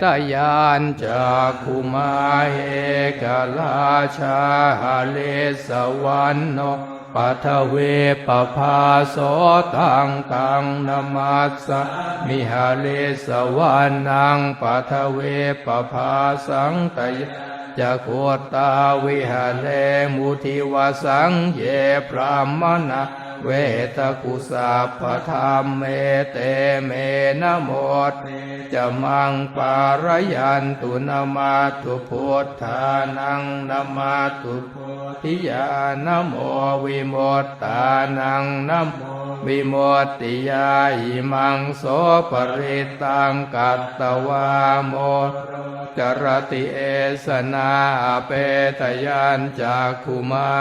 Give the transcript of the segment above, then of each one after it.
ตยานจากขุมาเอกราชาหาเลสวรรณโนปัทเวปภาโสตังตังนามัสสะมิหาเลสวรรณังปัทเวปภาสังตยจะโคตาวิหาเลมุทิวสังเยพรามณะเวทกุสัพพธรรมเมเตเมนะโมจะมังปารยันตุนามาตุพุทธานังนามาตุพุทธิยานะโมวิโมตตานังนะโมวิโมตติยาอิมังโสปริตังกัตตวาโมจรติเอสนาเปตยัญจากขุมา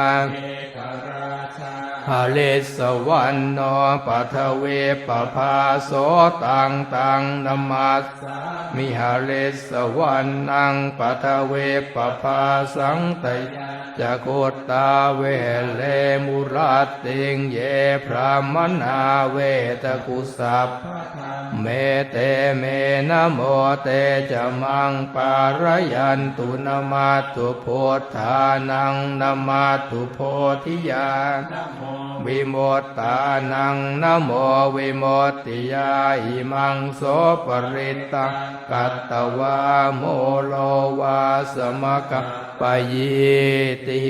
หาเลสวรรณโนปัทเวปภาโสตังตังนามัสสะมิหาเลสวรรณังปัทเวปภาสังตยจะโคตาเวเลมุรัตติงเยพรามนาเวทกุสัพเมเตเมนะโมเตจะมังปารยันตุนามาตุพุทธานังนามาตุโพธิยาวิโมตตานังนะโมวิโมตติยาอิมังโสปริตังกัตตวาโมโลวาสมกปยิติ